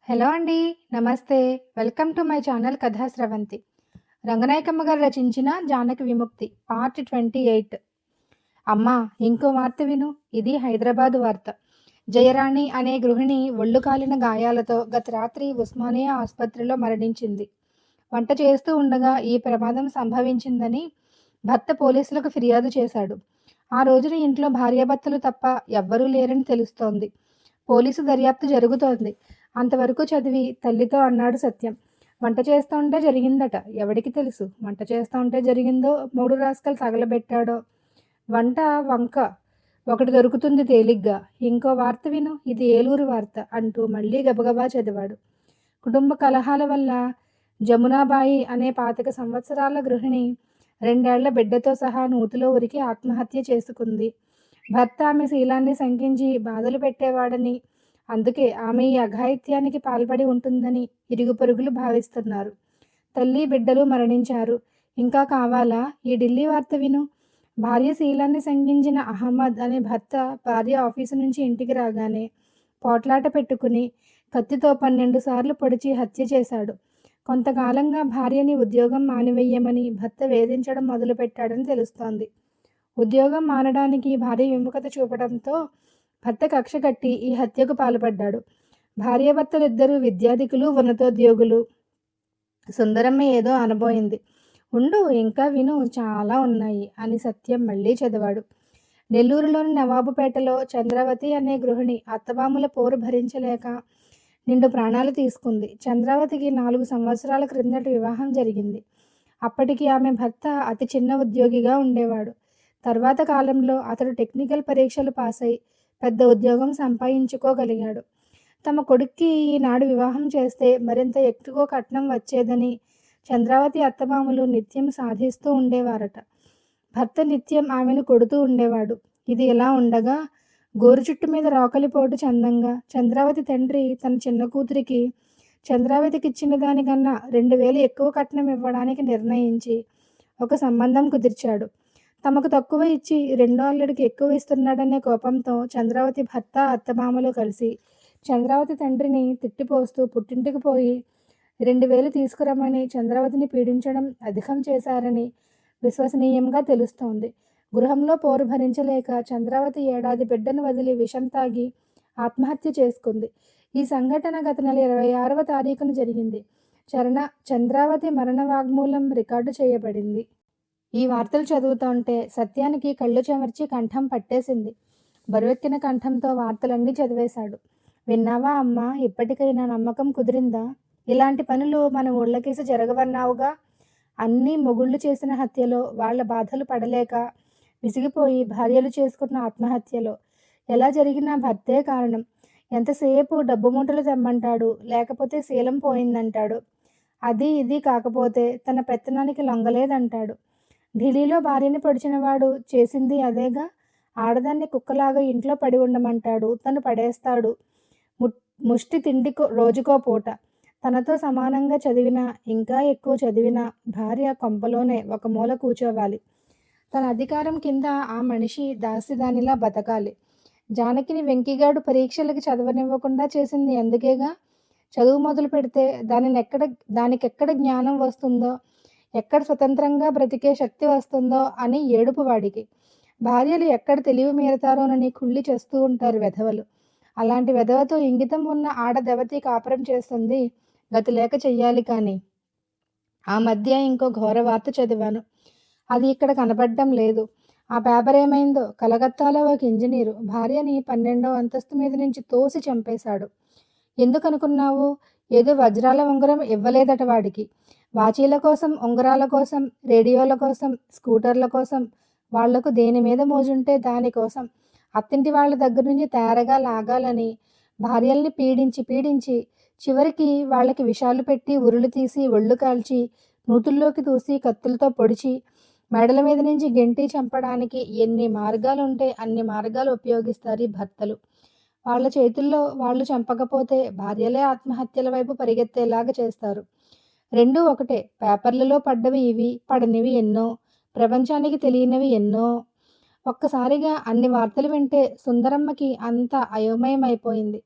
Hello అండి. నమస్తే. Welcome to my channel కథా స్రవంతి. రంగనాయకమ్మ గారు రచించిన 'జానకి విముక్తి' పార్ట్ 28. అమ్మా! ఇంకో వార్త విను. ఇది హైదరాబాదు వార్త. జయరాణి అనే గృహిణి ఒళ్ళు కాలిన గాయాలతో గత రాత్రి ఉస్మానియా ఆసుపత్రిలో మరణించింది. వంట చేస్తూ ఉండగా ఈ ప్రమాదం సంభవించిందని భర్త పోలీసులకు ఫిర్యాదు చేశాడు. ఆ రోజున ఇంట్లో భార్యాభర్తలు తప్ప ఎవ్వరూ లేరని తెలుస్తోంది. పోలీసు దర్యాప్తు జరుగుతోంది. అంతవరకు చదివి తల్లితో అన్నాడు సత్యం. వంట చేస్తూంటే జరిగిందట. ఎవడికి తెలుసు? వంట చేస్తూంటే జరిగిందో, మూడు రాస్కల్ తగలబెట్టాడో. వంట వంక ఒకటి దొరుకుతుంది తేలిగ్గా. ఇంకో వార్త విను. ఇది ఏలూరు వార్త అంటూ మళ్ళీ గబగబా చదివాడు. కుటుంబ కలహాల వల్ల జమునాబాయి అనే 25 సంవత్సరాల గృహిణి 2 ఏళ్ల బిడ్డతో సహా నూతిలో ఉరికి ఆత్మహత్య చేసుకుంది. భర్త ఆమె శీలాన్ని శంకించి బాధలు పెట్టేవాడని, అందుకే ఆమె ఈ అఘాయిత్యానికి పాల్పడి ఉంటుందని ఇరుగు పొరుగులు భావిస్తున్నారు. తల్లి బిడ్డలు మరణించారు. ఇంకా కావాలా? ఈ ఢిల్లీ వార్త విను. భార్య శీలాన్ని శంకించిన అహ్మద్ అనే భర్త భార్య ఆఫీసు నుంచి ఇంటికి రాగానే పోట్లాట పెట్టుకుని కత్తితో 12 సార్లు పొడిచి హత్య చేశాడు. కొంతకాలంగా భార్యని ఉద్యోగం మానివేయమని భర్త వేధించడం మొదలుపెట్టాడని తెలుస్తోంది. ఉద్యోగం మానడానికి భార్య విముఖత చూపడంతో భర్త కక్ష కట్టి ఈ హత్యకు పాల్పడ్డాడు. భార్యాభర్తలిద్దరూ విద్యాధికులు, ఉన్నతోద్యోగులు. సుందరమ్మ ఏదో అనబోయింది. ఉండు, ఇంకా విను, చాలా ఉన్నాయి అని సత్యం మళ్ళీ చదివాడు. నెల్లూరులోని నవాబుపేటలో చంద్రావతి అనే గృహిణి అత్తమామల పోరు భరించలేక నిండు ప్రాణాలు తీసుకుంది. చంద్రావతికి 4 సంవత్సరాల క్రిందట వివాహం జరిగింది. అప్పటికి ఆమె భర్త అతి చిన్న ఉద్యోగిగా ఉండేవాడు. తర్వాత కాలంలో అతడు టెక్నికల్ పరీక్షలు పాసై పెద్ద ఉద్యోగం సంపాదించుకోగలిగాడు. తమ కొడుక్కి ఈనాడు వివాహం చేస్తే మరింత ఎక్కువ కట్నం వచ్చేదని చంద్రావతి అత్తమామలు నిత్యం సాధిస్తూ ఉండేవారట. భర్త నిత్యం ఆమెను కొడుతూ ఉండేవాడు. ఇది ఇలా ఉండగా గోరు చుట్టు మీద రోకలిపోటు చందంగా చంద్రావతి తండ్రి తన చిన్న కూతురికి చంద్రావతికిచ్చిన దానికన్నా 2000 ఎక్కువ కట్నం ఇవ్వడానికి నిర్ణయించి ఒక సంబంధం కుదిర్చాడు. తమకు తక్కువ ఇచ్చి రెండో అల్లుడికి ఎక్కువ ఇస్తున్నాడనే కోపంతో చంద్రావతి భర్త అత్తమామలు కలిసి చంద్రావతి తండ్రిని తిట్టిపోస్తూ పుట్టింటికి పోయి 2000 తీసుకురమ్మని చంద్రావతిని పీడించడం అధికం చేశారని విశ్వసనీయంగా తెలుస్తోంది. గృహంలో పోరు భరించలేక చంద్రావతి ఏడాది బిడ్డను వదిలి విషం తాగి ఆత్మహత్య చేసుకుంది. ఈ సంఘటన గత నెల 26వ తారీఖున జరిగింది. చంద్రావతి మరణ వాగ్మూలం రికార్డు చేయబడింది. ఈ వార్తలు చదువుతుంటే సత్యానికి కళ్ళు చెమర్చి కంఠం పట్టేసింది. బరువెక్కిన కంఠంతో వార్తలన్నీ చదివేశాడు. విన్నావా అమ్మా? ఇప్పటికైనా నమ్మకం కుదిరిందా? ఇలాంటి పనులు మన ఊళ్ళకేసి జరగవన్నావుగా. అన్నీ మొగుళ్ళు చేసిన హత్యలో, వాళ్ళ బాధలు పడలేక విసిగిపోయి భార్యలు చేసుకున్న ఆత్మహత్యలో. ఎలా జరిగినా భర్తే కారణం. ఎంతసేపు డబ్బు మూటలు తెమ్మంటాడు, లేకపోతే శీలం పోయిందంటాడు. అది ఇది కాకపోతే తన పెత్తనానికి లొంగలేదంటాడు. ఢిల్లీలో భార్యని పొడిచినవాడు చేసింది అదేగా. ఆడదాన్ని కుక్కలాగా ఇంట్లో పడి ఉండమంటాడు, తను పడేస్తాడు. ముష్టి తిండి రోజుకో పూట. తనతో సమానంగా చదివినా, ఇంకా ఎక్కువ చదివినా భార్య కొంపలోనే ఒక మూల కూర్చోవాలి. తన అధికారం కింద ఆ మనిషి దాసిదానిలా బతకాలి. జానకిని వెంకిగాడు పరీక్షలకి చదవనివ్వకుండా చేసింది ఎందుకేగా. చదువు మొదలు పెడితే దానికెక్కడ జ్ఞానం వస్తుందో, ఎక్కడ స్వతంత్రంగా బ్రతికే శక్తి వస్తుందో అని ఏడుపు వాడికి. భార్యలు ఎక్కడ తెలివి మీరతారోనని కుళ్ళి చేస్తూ ఉంటారు వెధవలు. అలాంటి వెధవతో ఇంగితం ఉన్న ఆడదెవతి కాపురం చేస్తుంది. గతి లేక చెయ్యాలి కానీ. ఆ మధ్య ఇంకో ఘోర వార్త చదివాను. అది ఇక్కడ కనపడ్డం లేదు. ఆ పేపర్ ఏమైందో? కలకత్తాలో ఒక ఇంజనీరు భార్యని 12వ అంతస్తు మీద నుంచి తోసి చంపేశాడు. ఎందుకనుకున్నావు? ఏదో వజ్రాల ఉంగరం ఇవ్వలేదట వాడికి. వాచీల కోసం, ఉంగరాల కోసం, రేడియోల కోసం, స్కూటర్ల కోసం, వాళ్లకు దేని మీద మోజుంటే దానికోసం అత్తింటి వాళ్ళ దగ్గర నుంచి తేరగా లాగాలని భార్యల్ని పీడించి చివరికి వాళ్ళకి విషాలు పెట్టి ఉరులు తీసి ఒళ్ళు కాల్చి నూతుల్లోకి దూసి కత్తులతో పొడిచి మెడల మీద నుంచి గెంటి చంపడానికి ఎన్ని మార్గాలుంటే అన్ని మార్గాలు ఉపయోగిస్తారు ఈ భర్తలు. వాళ్ళ చేతుల్లో వాళ్ళు చంపకపోతే భార్యలే ఆత్మహత్యల వైపు పరిగెత్తేలాగా చేస్తారు. రెండూ ఒకటే. పేపర్లలో పడ్డవి ఇవి, పడనివి ఎన్నో, ప్రపంచానికి తెలియనివి ఎన్నో. ఒక్కసారిగా అన్ని వార్తలు వింటే సుందరమ్మకి అంతా అయోమయం అయిపోయింది.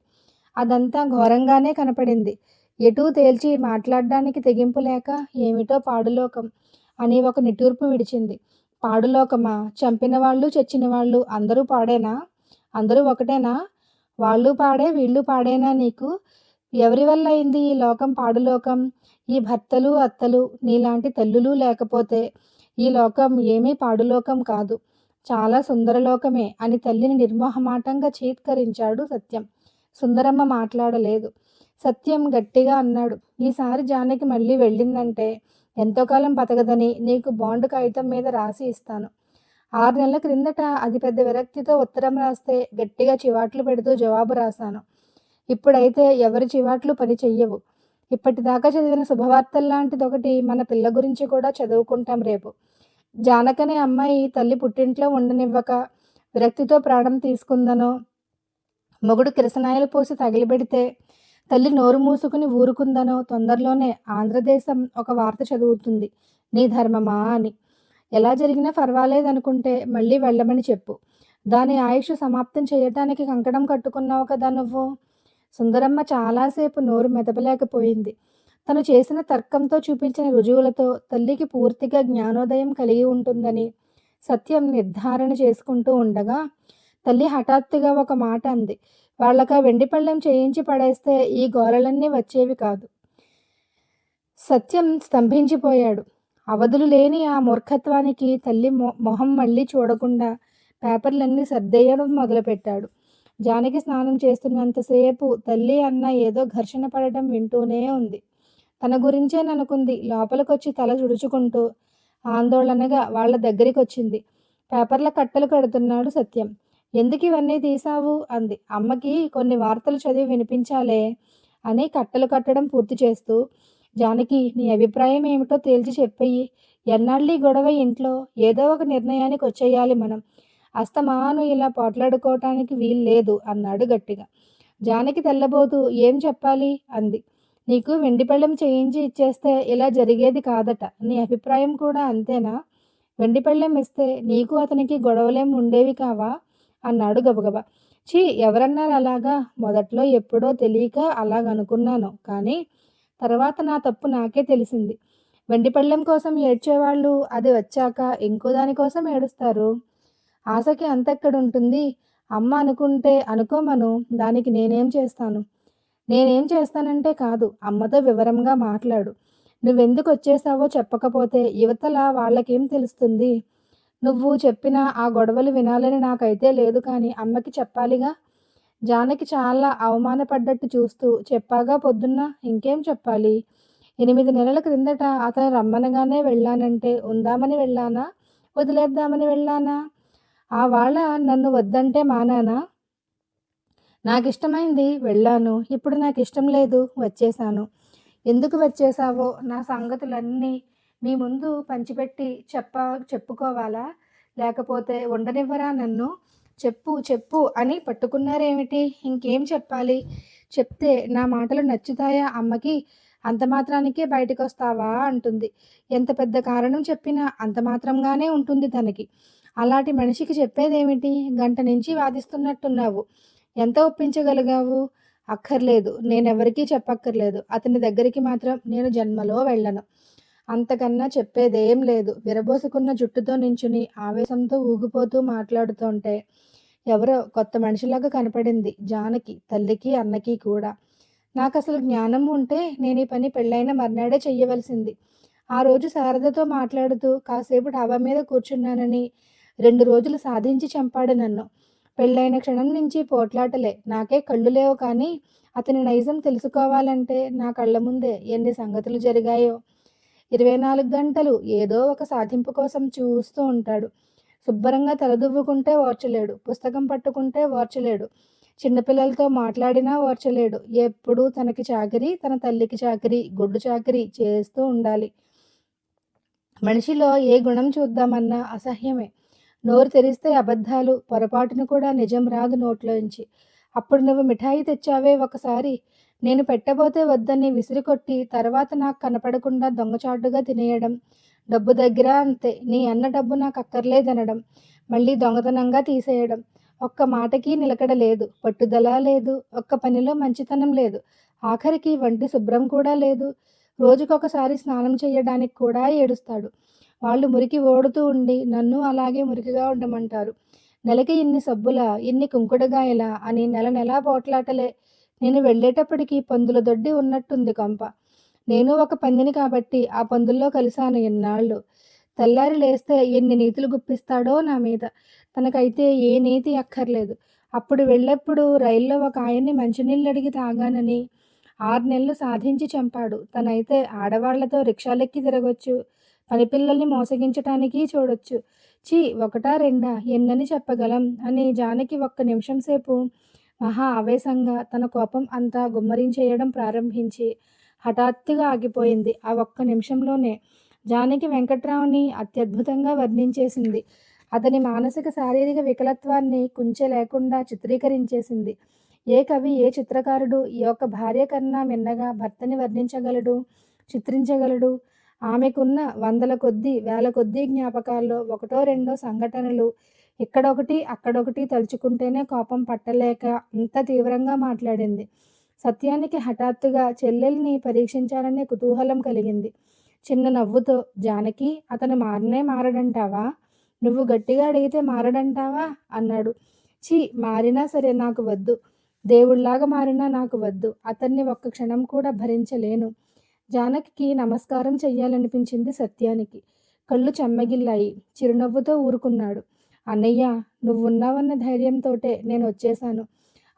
అదంతా ఘోరంగానే కనపడింది. ఎటూ తేల్చి మాట్లాడ్డానికి తెగింపు లేక ఏమిటో పాడులోకం అని ఒక నిట్టూర్పు విడిచింది. పాడులోకమా? చంపినవాళ్ళు, చచ్చినవాళ్ళు అందరూ పాడేనా? అందరూ ఒకటేనా? వాళ్ళు పాడే, వీళ్ళు పాడేనా నీకు? ఎవరి వల్లయింది ఈ లోకం పాడులోకం? ఈ భర్తలు, అత్తలు, నీలాంటి తల్లులు లేకపోతే ఈ లోకం ఏమీ పాడులోకం కాదు. చాలా సుందరలోకమే అని తల్లిని నిర్మొహమాటంగా చీత్కరించాడు సత్యం. సుందరమ్మ మాట్లాడలేదు. సత్యం గట్టిగా అన్నాడు. ఈసారి జానకి మళ్ళీ వెళ్ళిందంటే ఎంతో కాలం బతకదని నీకు బాండ్ కాగితం మీద రాసి ఇస్తాను. 6 నెలల క్రిందట అది పెద్ద విరక్తితో ఉత్తరం రాస్తే గట్టిగా చివాట్లు పెడుతూ జవాబు రాశాను. ఇప్పుడైతే ఎవరి చివాట్లు పని చెయ్యవు. ఇప్పటిదాకా చదివిన శుభవార్తల్లాంటిదొకటి మన పిల్ల గురించి కూడా చదువుకుంటాం రేపు. జానకనే అమ్మాయి తల్లి పుట్టింట్లో ఉండనివ్వక విరక్తితో ప్రాణం తీసుకుందనో, మొగుడు కిరసనాయలు పోసి తగిలిబెడితే తల్లి నోరు మూసుకుని ఊరుకుందనో తొందరలోనే ఆంధ్రదేశం ఒక వార్త చదువుతుంది. నీ ధర్మమా అని. ఎలా జరిగినా పర్వాలేదనుకుంటే మళ్ళీ వెళ్ళమని చెప్పు. దాని ఆయుష్ సమాప్తం చేయటానికి కంకణం కట్టుకున్నావు కదా నువ్వు. సుందరమ్మ చాలాసేపు నోరు మెదపలేకపోయింది. తను చేసిన తర్కంతో చూపించిన రుజువులతో తల్లికి పూర్తిగా జ్ఞానోదయం కలిగి ఉంటుందని సత్యం నిర్ధారణ చేసుకుంటూ ఉండగా తల్లి హఠాత్తుగా ఒక మాట అంది. వాళ్ళకా వెండి పళ్ళెం చేయించి పడేస్తే ఈ గోలలన్నీ వచ్చేవి కాదు. సత్యం స్తంభించిపోయాడు. అవధులు లేని ఆ మూర్ఖత్వానికి తల్లి మొహం మళ్ళీ చూడకుండా పేపర్లన్నీ సర్దేయడం మొదలుపెట్టాడు. జానకి స్నానం చేస్తున్నంతసేపు తల్లి అన్న ఏదో ఘర్షణ పడటం వింటూనే ఉంది. తన గురించేననుకుంది. లోపలికొచ్చి తల తుడుచుకుంటూ ఆందోళనగా వాళ్ళ దగ్గరికొచ్చింది. పేపర్ల కట్టలు కడుతున్నాడు సత్యం. ఎందుకు ఇవన్నీ తీశావు అంది. అమ్మకి కొన్ని వార్తలు చదివి వినిపించాలే అని కట్టలు కట్టడం పూర్తి చేస్తూ, జానకి నీ అభిప్రాయం ఏమిటో తేల్చి చెప్పెయ్యి. ఎన్నాళ్ళీ గొడవ ఇంట్లో? ఏదో ఒక నిర్ణయానికి వచ్చేయాలి మనం. అస్తమాను ఇలా పోట్లాడుకోవటానికి వీల్లేదు అన్నాడు గట్టిగా. జానకి తెల్లబోతూ ఏం చెప్పాలి అంది. నీకు వెండి పళ్ళెం చేయించి ఇచ్చేస్తే ఇలా జరిగేది కాదట. నీ అభిప్రాయం కూడా అంతేనా? వెండి పళ్ళెం ఇస్తే నీకు అతనికి గొడవలేం ఉండేవి కావా అన్నాడు గబగబా. ఛీ, ఎవరన్నారు అలాగా? మొదట్లో ఎప్పుడో తెలియక అలాగనుకున్నాను. కానీ తర్వాత నా తప్పు నాకే తెలిసింది. వెండి పళ్ళెం కోసం ఏడ్చేవాళ్ళు అది వచ్చాక ఇంకో దానికోసం ఏడుస్తారు. ఆశకి అంతెక్కడుంటుంది? అమ్మ అనుకుంటే అనుకోమను. దానికి నేనేం చేస్తాను? నేనేం చేస్తానంటే కాదు, అమ్మతో వివరంగా మాట్లాడు. నువ్వెందుకొచ్చేశావో చెప్పకపోతే యువతల వాళ్ళకేం తెలుస్తుంది? నువ్వు చెప్పినా ఆ గొడవలు వినాలని నాకైతే లేదు, కానీ అమ్మకి చెప్పాలిగా. జానకి చాలా అవమానపడ్డట్టు చూస్తూ చెప్పాగా పొద్దున్న. ఇంకేం చెప్పాలి? 8 నెలల క్రిందట అతను రమ్మనగానే వెళ్ళానంటే ఉందామని వెళ్ళానా? వదిలేద్దామని వెళ్ళానా? ఆ వాళ్ళ నన్ను వద్దంటే మానానా? నాకిష్టమైంది వెళ్ళాను. ఇప్పుడు నాకిష్టం లేదు వచ్చేశాను. ఎందుకు వచ్చేశావో నా సంగతులన్నీ మీ ముందు పంచిపెట్టి చెప్పుకోవాలా? లేకపోతే ఉండనివ్వరా నన్ను? చెప్పు చెప్పు అని పట్టుకున్నారేమిటి? ఇంకేం చెప్పాలి? చెప్తే నా మాటలు నచ్చుతాయా అమ్మకి? అంత మాత్రానికే బయటికొస్తావా అంటుంది. ఎంత పెద్ద కారణం చెప్పినా అంత మాత్రంగానే ఉంటుంది తనకి. అలాంటి మనిషికి చెప్పేదేమిటి? గంట నుంచి వాదిస్తున్నట్టున్నావు. ఎంత ఒప్పించగలిగావు? అక్కర్లేదు. నేనెవరికీ చెప్పక్కర్లేదు. అతని దగ్గరికి మాత్రం నేను జన్మలో వెళ్ళను. అంతకన్నా చెప్పేదేం లేదు. విరబోసుకున్న జుట్టుతో నించుని ఆవేశంతో ఊగిపోతూ మాట్లాడుతోంటే ఎవరో కొత్త మనిషిలాగా కనపడింది జానకి, తల్లికి, అన్నకి కూడా. నాకసలు జ్ఞానం ఉంటే నేనీ పని పెళ్ళైన మర్నాడే చెయ్యవలసింది. ఆ రోజు శారదతో మాట్లాడుతూ కాసేపు డాబా మీద కూర్చున్నానని 2 రోజులు సాధించి చంపాడు నన్ను. పెళ్ళైన క్షణం నుంచి పోట్లాటలే. నాకే కళ్ళు లేవు కానీ అతని నైజం తెలుసుకోవాలంటే నా కళ్ళ ముందే ఎన్ని సంగతులు జరిగాయో. 24 గంటలు ఏదో ఒక సాధింపు కోసం చూస్తూ ఉంటాడు. శుభ్రంగా తలదువ్వుకుంటే ఓర్చలేడు. పుస్తకం పట్టుకుంటే ఓర్చలేడు. చిన్నపిల్లలతో మాట్లాడినా ఓర్చలేడు. ఎప్పుడూ తనకి చాకిరీ, తన తల్లికి చాకిరీ, గొడ్డు చాకిరీ చేస్తూ ఉండాలి. మనిషిలో ఏ గుణం చూద్దామన్నా అసహ్యమే. నోరు తెరిస్తే అబద్ధాలు, పొరపాటును కూడా నిజం రాదు నోట్లోంచి. అప్పుడు నువ్వు మిఠాయి తెచ్చావే ఒకసారి, నేను పెట్టబోతే వద్దని విసిరికొట్టి తర్వాత నాకు కనపడకుండా దొంగచాటుగా తినేయడం. డబ్బు దగ్గర అంతే. నీ అన్న డబ్బు నాకు అక్కర్లేదనడం. మళ్ళీ దొంగతనంగా తీసేయడం. ఒక్క మాటకి నిలకడ లేదు, పట్టుదల లేదు, ఒక్క పనిలో మంచితనం లేదు. ఆఖరికి వంటి శుభ్రం కూడా లేదు. రోజుకొకసారి స్నానం చెయ్యడానికి కూడా ఏడుస్తాడు. వాళ్ళు మురికి ఓడుతూ ఉండి నన్ను అలాగే మురికిగా ఉండమంటారు. నెలకి ఇన్ని సబ్బులా, ఇన్ని కుంకుడుగాయలా అని నెల నెలా పోట్లాటలే. నేను వెళ్ళేటప్పటికి పందుల దొడ్డి ఉన్నట్టుంది కొంప. నేను ఒక పందిని కాబట్టి ఆ పందుల్లో కలిశాను ఇన్నాళ్ళు. తెల్లారి లేస్తే ఎన్ని నీతులు గుప్పిస్తాడో నా మీద. తనకైతే ఏ నీతి అక్కర్లేదు. అప్పుడు వెళ్ళెప్పుడు రైల్లో ఒక ఆయన్ని మంచినీళ్ళడిగి తాగానని 6 నెలలు సాధించి చంపాడు. తనైతే ఆడవాళ్లతో రిక్షాలెక్కి తిరగొచ్చు. పనిపిల్లల్ని మోసగించటానికి చూడొచ్చు. ఛీ! ఒకటా రెండా ఎన్నని చెప్పగలం అని జానకి ఒక్క నిమిషం సేపు మహా ఆవేశంగా తన కోపం అంతా గుమ్మరించేయడం ప్రారంభించి హఠాత్తుగా ఆగిపోయింది. ఆ ఒక్క నిమిషంలోనే జానకి వెంకట్రావుని అత్యద్భుతంగా వర్ణించేసింది. అతని మానసిక శారీరక వికలత్వాన్ని కుంచె లేకుండా చిత్రీకరించేసింది. ఏ కవి, ఏ చిత్రకారుడు ఈ యొక్క భార్య కన్నా మిన్నగా భర్తని వర్ణించగలడు, చిత్రించగలడు? ఆమెకున్న వందల కొద్దీ, వేల కొద్దీ జ్ఞాపకాల్లో ఒకటో రెండో సంఘటనలు ఇక్కడొకటి, అక్కడొకటి తలుచుకుంటేనే కోపం పట్టలేక ఇంత తీవ్రంగా మాట్లాడింది. సత్యానికి హఠాత్తుగా చెల్లెల్ని పరీక్షించాలనే కుతూహలం కలిగింది. చిన్న నవ్వుతో, జానకి, అతను మారనే మారడంటావా? నువ్వు గట్టిగా అడిగితే మారడంటావా అన్నాడు. ఛీ, మారినా సరే నాకు వద్దు. దేవుళ్లాగా మారినా నాకు వద్దు. అతన్ని ఒక్క క్షణం కూడా భరించలేను. జానకికి నమస్కారం చెయ్యాలనిపించింది సత్యానికి. కళ్ళు చెమ్మగిల్లాయి. చిరునవ్వుతో ఊరుకున్నాడు. అన్నయ్య, నువ్వున్నావన్న ధైర్యంతోటే నేను వచ్చేశాను.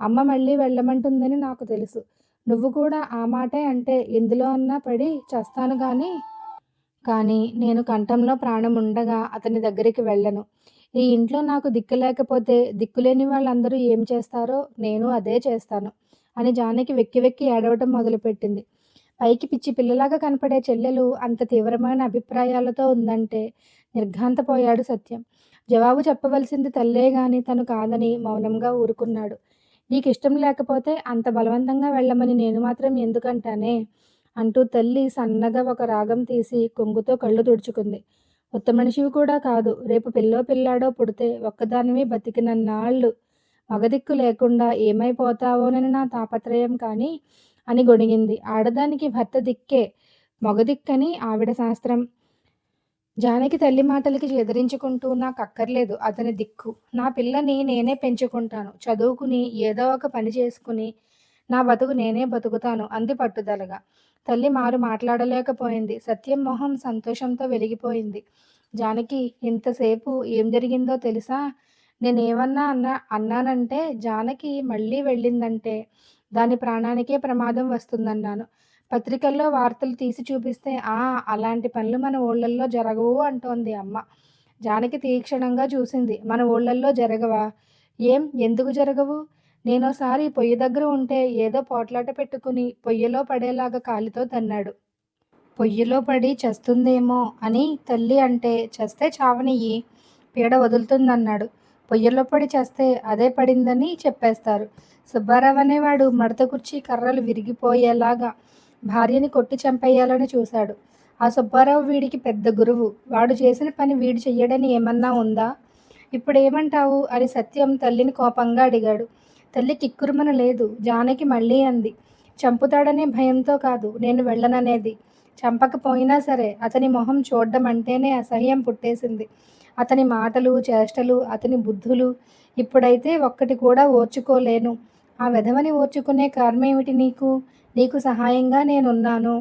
అమ్మ మళ్ళీ వెళ్ళమంటుందని నాకు తెలుసు. నువ్వు కూడా ఆ మాటే అంటే ఎందులో అన్నా పడి చస్తాను కానీ నేను కంఠంలో ప్రాణముండగా అతని దగ్గరికి వెళ్ళను. ఈ ఇంట్లో నాకు దిక్కు లేకపోతే దిక్కులేని వాళ్ళందరూ ఏం చేస్తారో నేను అదే చేస్తాను అని జానకి వెక్కి వెక్కి ఏడవటం మొదలుపెట్టింది. పైకి పిచ్చి పిల్లలాగా కనపడే చెల్లెలు అంత తీవ్రమైన అభిప్రాయాలతో ఉందంటే నిర్ఘాంతపోయాడు సత్యం. జవాబు చెప్పవలసింది తల్లే గాని తను కాదని మౌనంగా ఊరుకున్నాడు. నీకిష్టం లేకపోతే అంత బలవంతంగా వెళ్ళమని నేను మాత్రం ఎందుకంటానే అంటూ తల్లి సన్నగా ఒక రాగం తీసి కొంగుతో కళ్ళు తుడుచుకుంది. ఉత్త మనిషివి కూడా కాదు. రేపు పిల్లో పిల్లాడో పుడితే ఒక్కదానివి బతికినన్నాళ్ళు మగదిక్కు లేకుండా ఏమైపోతావోనని నా తాపత్రయం కానీ అని గొణిగింది. ఆడదానికి భర్త దిక్కే మగదిక్కని ఆవిడ శాస్త్రం. జానకి తల్లి మాటలకి ఎదిరించుకుంటూ నాకక్కర్లేదు అతని దిక్కు. నా పిల్లని నేనే పెంచుకుంటాను. చదువుకుని ఏదో ఒక పని చేసుకుని నా బతుకు నేనే బతుకుతాను అంది పట్టుదలగా. తల్లి మారు మాట్లాడలేకపోయింది. సత్యం మొహం సంతోషంతో వెలిగిపోయింది. జానకి, ఇంతసేపు ఏం జరిగిందో తెలుసా? నేనేమన్నా అన్నానంటే జానకి మళ్ళీ వెళ్ళిందంటే దాని ప్రాణానికే ప్రమాదం వస్తుందన్నాను. పత్రికల్లో వార్తలు తీసి చూపిస్తే అలాంటి పనులు మన ఊళ్ళల్లో జరగవు అంటోంది అమ్మ. జానకి తీక్షణంగా చూసింది. మన ఊళ్ళల్లో జరగవా? ఎందుకు జరగవు? నేనోసారి పొయ్యి దగ్గర ఉంటే ఏదో పోట్లాట పెట్టుకుని పొయ్యిలో పడేలాగా కాలితో తన్నాడు. పొయ్యిలో పడి చస్తుందేమో అని తల్లి అంటే చస్తే చావనియ్యి, పీడ వదులుతుందన్నాడు. పొయ్యిలో పడి చస్తే అదే పడిందని చెప్పేస్తారు. సుబ్బారావు అనేవాడు మడత కుర్చీ కర్రలు విరిగిపోయేలాగా భార్యని కొట్టి చంపేయాలని చూశాడు. ఆ సుబ్బారావు వీడికి పెద్ద గురువు. వాడు చేసిన పని వీడు చెయ్యడని ఏమన్నా ఉందా? ఇప్పుడేమంటావు అని సత్యం తల్లిని కోపంగా అడిగాడు. తల్లి కిక్కురుమన లేదు. జానకి మళ్ళీ అంది. చంపుతాడనే భయంతో కాదు నేను వెళ్ళననేది. చంపకపోయినా సరే అతని మొహం చూడ్డం అంటేనే అసహ్యం పుట్టేసింది. అతని మాటలు, చేష్టలు, అతని బుద్ధులు. ఇప్పుడైతే ఒక్కటి కూడా ఓర్చుకోలేను. ఆ వెధవని ఓర్చుకునే కర్మేమిటి నీకు? నీకు సహాయంగా నేనున్నాను.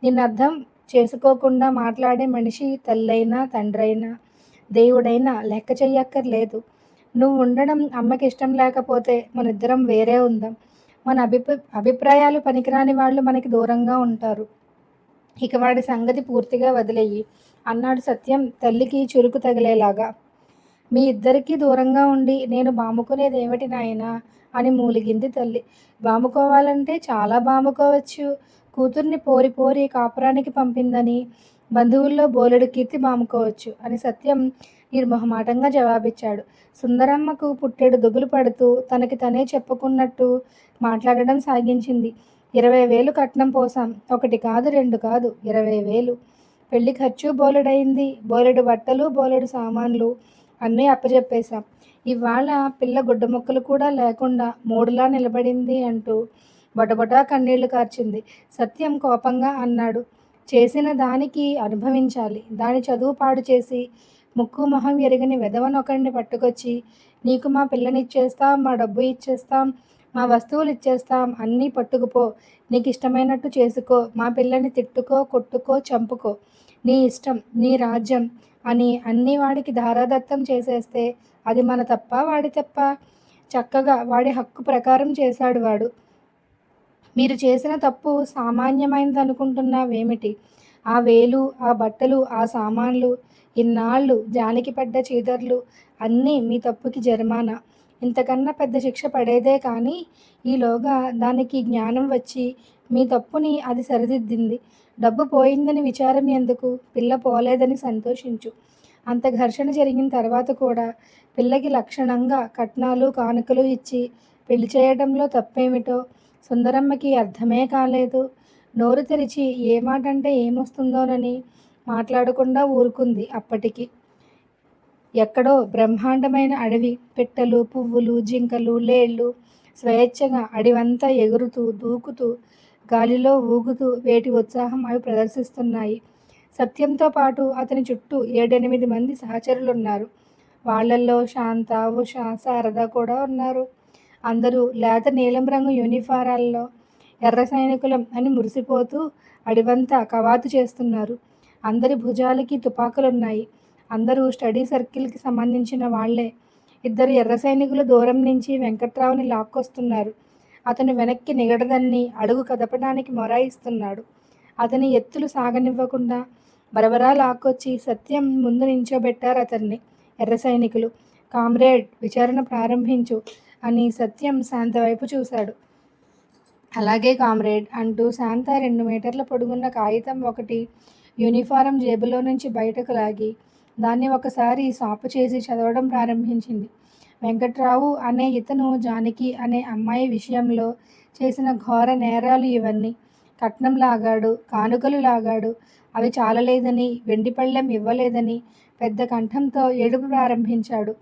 నిన్నర్థం చేసుకోకుండా మాట్లాడే మనిషి తల్లైనా, తండ్రైనా, దేవుడైనా లెక్క చెయ్యక్కర్లేదు. నువ్వు ఉండడం అమ్మకి ఇష్టం లేకపోతే మనిద్దరం వేరే ఉందాం. మన అభిప్రాయాలు పనికిరాని వాళ్ళు మనకి దూరంగా ఉంటారు. ఇక వాడి సంగతి పూర్తిగా వదిలేయి అన్నాడు సత్యం తల్లికి చురుకు తగిలేలాగా. మీ ఇద్దరికీ దూరంగా ఉండి నేను బాముకునేదేమిటి నాయనా అని మూలిగింది తల్లి. బాముకోవాలంటే చాలా బాముకోవచ్చు. కూతుర్ని పోరి పోరి కాపురానికి పంపిందని బంధువుల్లో బోలెడు కీర్తి బాముకోవచ్చు అని సత్యం నిర్మొహమాటంగా జవాబిచ్చాడు. సుందరమ్మకు పుట్టెడు దిగులు పడుతూ తనకి తనే చెప్పుకున్నట్టు మాట్లాడడం సాగించింది. 20,000 కట్నం పోసాం. ఒకటి కాదు, రెండు కాదు, 20,000. పెళ్లి ఖర్చు బోలెడయింది. బోలెడు బట్టలు, బోలెడు సామాన్లు. అన్నీ అప్పజెప్పేశాం. ఇవాళ పిల్ల గుడ్డ ముక్కలు కూడా లేకుండా మూడులా నిలబడింది అంటూ బొటబొటా కన్నీళ్లు కార్చింది. సత్యం కోపంగా అన్నాడు. చేసిన దానికి అనుభవించాలి. దాని చదువు పాడు చేసి ముక్కు మొహం ఎరగని వెధవనొకడిని పట్టుకొచ్చి నీకు మా పిల్లనిచ్చేస్తాం, మా డబ్బు ఇచ్చేస్తాం, మా వస్తువులు ఇచ్చేస్తాం, అన్నీ పట్టుకుపో, నీకు ఇష్టమైనట్టు చేసుకో, మా పిల్లని తిట్టుకో, కొట్టుకో, చంపుకో, నీ ఇష్టం, నీ రాజ్యం అని అన్నీ వాడికి ధారాదత్తం చేసేస్తే అది మన తప్ప వాడి తప్ప? చక్కగా వాడి హక్కు ప్రకారం చేశాడు వాడు. మీరు చేసిన తప్పు సామాన్యమైనదనుకుంటున్నావేమిటి? ఆ వేలు, ఆ బట్టలు, ఆ సామాన్లు, ఇన్నాళ్ళు జానికి పడ్డ చీదర్లు అన్నీ మీ తప్పుకి జరిమానా. ఇంతకన్నా పెద్ద శిక్ష పడేదే కానీ ఈలోగా దానికి జ్ఞానం వచ్చి మీ తప్పుని అది సరిదిద్దింది. డబ్బు పోయిందని విచారం ఎందుకు? పిల్ల పోలేదని సంతోషించు. అంత ఘర్షణ జరిగిన తర్వాత కూడా పిల్లకి లక్షణంగా కట్నాలు, కానుకలు ఇచ్చి పెళ్లి చేయడంలో తప్పేమిటో సుందరమ్మకి అర్థమే కాలేదు. నోరు తెరిచి ఏ మాటంటే ఏమొస్తుందోనని మాట్లాడకుండా ఊరుకుంది. అప్పటికి ఎక్కడో బ్రహ్మాండమైన అడవి, పిట్టలు, పువ్వులు, జింకలు, లేళ్ళు స్వేచ్ఛగా అడివంతా ఎగురుతూ, దూకుతూ, గాలిలో ఊగుతూ వేటి ఉత్సాహం అవి ప్రదర్శిస్తున్నాయి. సత్యంతో పాటు అతని చుట్టూ 7-8 మంది సహచరులున్నారు. వాళ్ళల్లో శాంత, ఉష, శారద కూడా ఉన్నారు. అందరూ లేత నీలం రంగు యూనిఫారాల్లో ఎర్ర సైనికులం అని మురిసిపోతూ అడివంతా కవాతు చేస్తున్నారు. అందరి భుజాలకి తుపాకులున్నాయి. అందరూ స్టడీ సర్కిల్కి సంబంధించిన వాళ్లే. 2 ఎర్ర సైనికులు దూరం నుంచి వెంకట్రావుని లాక్కొస్తున్నారు. అతను వెనక్కి నిగడదన్ని అడుగు కదపడానికి మొరాయిస్తున్నాడు. అతని ఎత్తులు సాగనివ్వకుండా బరబరా లాక్కొచ్చి సత్యం ముందు నించోబెట్టారు అతన్ని ఎర్ర సైనికులు. కామ్రేడ్, విచారణ ప్రారంభించు అని సత్యం శాంత వైపు చూశాడు. అలాగే కామ్రేడ్ అంటూ శాంత 2 మీటర్ల పొడుగున్న కాగితం ఒకటి యూనిఫారం జేబులో నుంచి బయటకు లాగి దాన్ని ఒకసారి సాపు చేసి చదవడం ప్రారంభించింది. వెంకట్రావు అనే ఇతను జానకి అనే అమ్మాయి విషయంలో చేసిన ఘోర నేరాలు ఇవన్నీ. కట్నం లాగాడు, కానుకలు లాగాడు, అవి చాలలేదని, వెండి పళ్ళెం ఇవ్వలేదని పెద్ద కంఠంతో ఏడుపు ప్రారంభించాడు.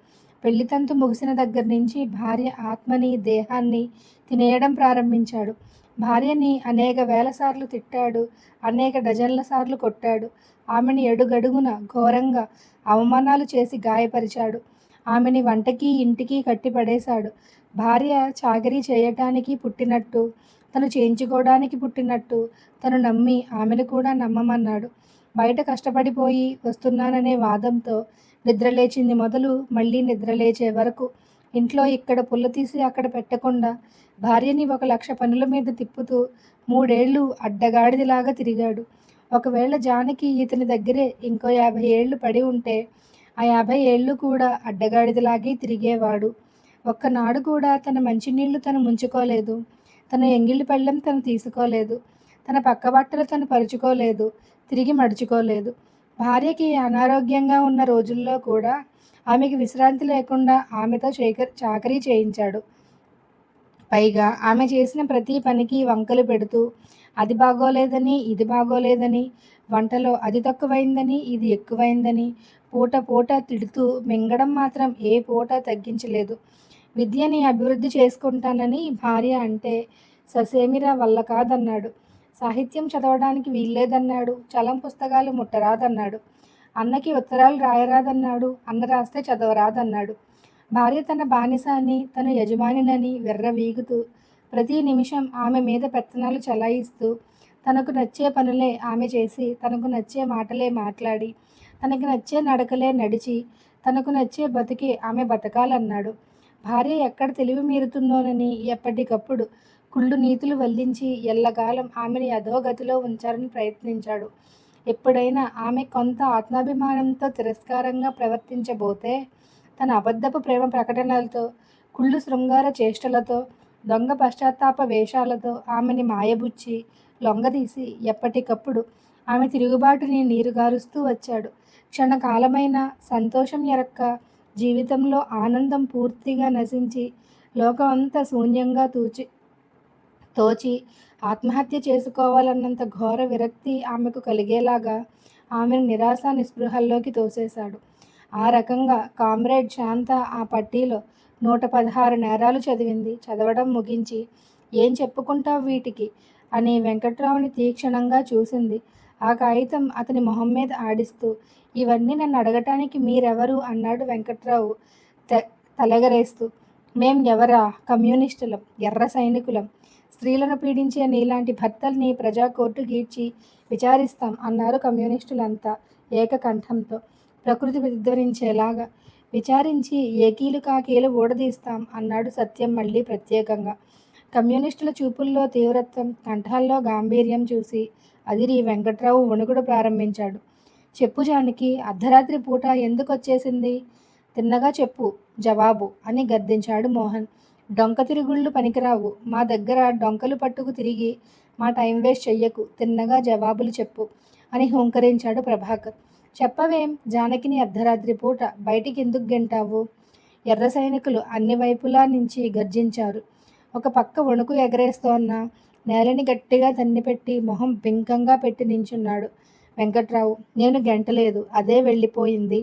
పెళ్లితంతు ముగిసిన దగ్గర నుంచి భార్య ఆత్మని, దేహాన్ని తినేయడం ప్రారంభించాడు. భార్యని అనేక వేల సార్లు తిట్టాడు, అనేక డజన్ల సార్లు కొట్టాడు. ఆమెని ఎడుగడుగున ఘోరంగా అవమానాలు చేసి గాయపరిచాడు. ఆమెని వంటకి, ఇంటికి కట్టిపడేశాడు. భార్య చాకరీ చేయటానికి పుట్టినట్టు, తను చేయించుకోవడానికి పుట్టినట్టు తను నమ్మి ఆమెను కూడా నమ్మమన్నాడు. బయట కష్టపడిపోయి వస్తున్నాననే వాదంతో నిద్రలేచింది మొదలు మళ్ళీ నిద్రలేచే వరకు ఇంట్లో ఇక్కడ పుల్ల తీసి అక్కడ పెట్టకుండా భార్యని 1,00,000 పనుల మీద తిప్పుతూ 3 ఏళ్ళు అడ్డగాడిదలాగా తిరిగాడు. ఒకవేళ జానకి ఇతని దగ్గరే ఇంకో 50 ఏళ్ళు పడి ఉంటే ఆ 50 ఏళ్ళు కూడా అడ్డగాడిదలాగే తిరిగేవాడు. ఒక్కనాడు కూడా తన మంచినీళ్లు తను ముంచుకోలేదు. తన ఎంగిలి పళ్ళెం తను తీసుకోలేదు. తన పక్క బట్టలు తను పరుచుకోలేదు, తిరిగి మడుచుకోలేదు. భార్యకి అనారోగ్యంగా ఉన్న రోజుల్లో కూడా ఆమెకి విశ్రాంతి లేకుండా ఆమెతో చాకరీ చేయించాడు. పైగా ఆమె చేసిన ప్రతి పనికి వంకలు పెడుతూ అది బాగోలేదని, ఇది బాగోలేదని, వంటలో అది తక్కువైందని, ఇది ఎక్కువైందని పూట పూట తిడుతూ మింగడం మాత్రం ఏ పూట తగ్గించలేదు. విద్యని అభివృద్ధి చేసుకుంటానని భార్య అంటే ససేమిరా వల్ల కాదన్నాడు. సాహిత్యం చదవడానికి వీల్లేదన్నాడు. చలం పుస్తకాలు ముట్టరాదన్నాడు. అన్నకి ఉత్తరాలు రాయరాదన్నాడు. అన్న రాస్తే చదవరాదన్నాడు. భార్య తన బానిస అని, తను యజమానినని విర్రవీగుతూ ప్రతి నిమిషం ఆమె మీద పెత్తనాలు చలాయిస్తూ తనకు నచ్చే పనులే ఆమె చేసి, తనకు నచ్చే మాటలే మాట్లాడి, తనకు నచ్చే నడకలే నడిచి, తనకు నచ్చే బతికే ఆమె బతకాలన్నాడు. భార్య ఎక్కడ తెలివి మీరుతుందోనని ఎప్పటికప్పుడు కుళ్ళు నీతులు వల్లించి ఎల్లకాలం ఆమెని అధోగతిలో ఉంచాలని ప్రయత్నించాడు. ఎప్పుడైనా ఆమె కొంత ఆత్మాభిమానంతో తిరస్కారంగా ప్రవర్తించబోతే తన అబద్ధపు ప్రేమ ప్రకటనలతో, కుళ్ళు శృంగార చేష్టలతో, దొంగ పశ్చాత్తాప వేషాలతో ఆమెని మాయబుచ్చి లొంగదీసి ఎప్పటికప్పుడు ఆమె తిరుగుబాటుని నీరుగారుస్తూ వచ్చాడు. క్షణకాలమైన సంతోషం ఎరక్క జీవితంలో ఆనందం పూర్తిగా నశించి లోకం అంతా శూన్యంగా తోచి ఆత్మహత్య చేసుకోవాలన్నంత ఘోర విరక్తి ఆమెకు కలిగేలాగా ఆమెను నిరాశ నిస్పృహల్లోకి తోసేశాడు. ఆ రకంగా కామ్రేడ్ శాంత ఆ పట్టీలో 116 నేరాలు చదివింది. చదవడం ముగించి, ఏం చెప్పుకుంటావు వీటికి అని వెంకట్రావుని తీక్షణంగా చూసింది. ఆ కాగితం అతని మొహం మీద ఆడిస్తూ, ఇవన్నీ నన్ను అడగటానికి మీరెవరు అన్నాడు వెంకట్రావు తలెగరేస్తూ. మేం ఎవరా? కమ్యూనిస్టులం, ఎర్ర సైనికులం. స్త్రీలను పీడించే నీలాంటి భర్తల్ని ప్రజా కోర్టు గీడ్చి విచారిస్తాం అన్నారు కమ్యూనిస్టులంతా ఏకకంఠంతో, ప్రకృతి ప్రతిధ్వనించేలాగా. విచారించి ఏకీలు కాకీలు ఊడదీస్తాం అన్నాడు సత్యం మళ్ళీ ప్రత్యేకంగా. కమ్యూనిస్టుల చూపుల్లో తీవ్రత్వం, కంఠాల్లో గాంభీర్యం చూసి అదిరి వెంకట్రావు వణుకుడు ప్రారంభించాడు. చెప్పు జానకి, అర్ధరాత్రి పూట ఎందుకొచ్చేసింది? తిన్నగా చెప్పు జవాబు అని గద్దించాడు మోహన్. డొంక తిరుగుళ్ళు పనికిరావు. మా దగ్గర డొంకలు పట్టుకు తిరిగి మా టైం వేస్ట్ చెయ్యకు. తిన్నగా జవాబులు చెప్పు అని హుంకరించాడు ప్రభాకర్. చెప్పవేం జానకిని అర్ధరాత్రి పూట బయటికి ఎందుకు గెంటావు? ఎర్ర సైనికులు అన్ని వైపులా నుంచి గర్జించారు. ఒక పక్క వణుకు ఎగరేస్తోన్న నేలని గట్టిగా తన్నిపెట్టి మొహం బింకంగా పెట్టి నించున్నాడు వెంకట్రావు. నేను గెంటలేదు, అదే వెళ్ళిపోయింది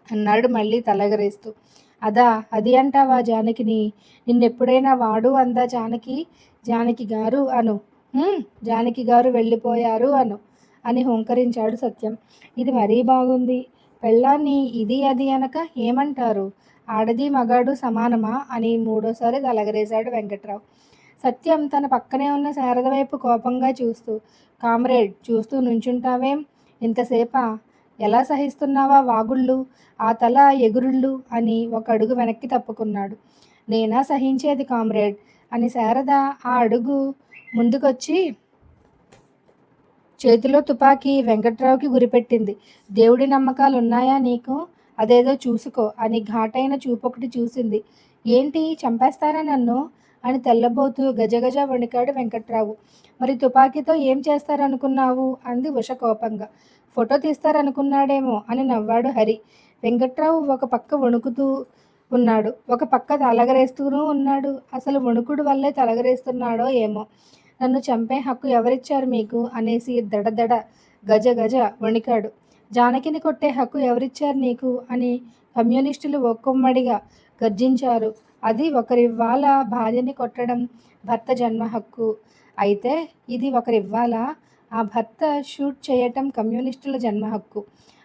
అన్నాడు మళ్ళీ తలెగరేస్తూ. అదా, అది అంటావా జానకిని? నిన్నెప్పుడైనా వాడు అందా జానకి? జానకి గారు అను. జానకి గారు వెళ్ళిపోయారు అను అని హుంకరించాడు సత్యం. ఇది మరీ బాగుంది. పెళ్ళాన్ని ఇది అది అనక ఏమంటారు? ఆడది మగాడు సమానమా అని మూడోసారి తలెగరేశాడు వెంకట్రావు. సత్యం తన పక్కనే ఉన్న శారద వైపు కోపంగా చూస్తూ, కామ్రేడ్ చూస్తూ నుంచుంటావేం? ఇంతసేపా? ఎలా సహిస్తున్నావా వాగుళ్ళు, ఆ తల ఎగురుళ్ళు అని ఒక అడుగు వెనక్కి తప్పుకున్నాడు. నేనా సహించేది కామ్రేడ్ అని శారద ఆ అడుగు ముందుకొచ్చి చేతిలో తుపాకీ వెంకట్రావుకి గురిపెట్టింది. దేవుడి నమ్మకాలున్నాయా నీకు? అదేదో చూసుకో అని ఘాటైన చూపొకటి చూసింది. ఏంటి, చంపేస్తారా నన్ను అని తెల్లబోతూ గజగజ వణికాడు వెంకట్రావు. మరి తుపాకీతో ఏం చేస్తారనుకున్నావు అంది ఉష కోపంగా. ఫోటో తీస్తారనుకున్నాడేమో అని నవ్వాడు హరి. వెంకట్రావు ఒక పక్క వణుకుతూ ఉన్నాడు, ఒక పక్క తలగరేస్తూనూ ఉన్నాడు. అసలు వణుకుడు వల్లే తలగరేస్తున్నాడో ఏమో. నన్ను చంపే హక్కు ఎవరిచ్చారు మీకు అనేసి దడదడ గజ గజ వణికాడు. జానకిని కొట్టే హక్కు ఎవరిచ్చారు నీకు అని కమ్యూనిస్టులు ఒక్కొమ్మడిగా గర్జించారు. అది ఒకరివ్వాల భార్యని కొట్టడం భర్త జన్మ హక్కు అయితే, ఇది ఒకరివ్వాలా ఆ భర్త షూట్ చేయటం కమ్యూనిస్టుల జన్మ హక్కు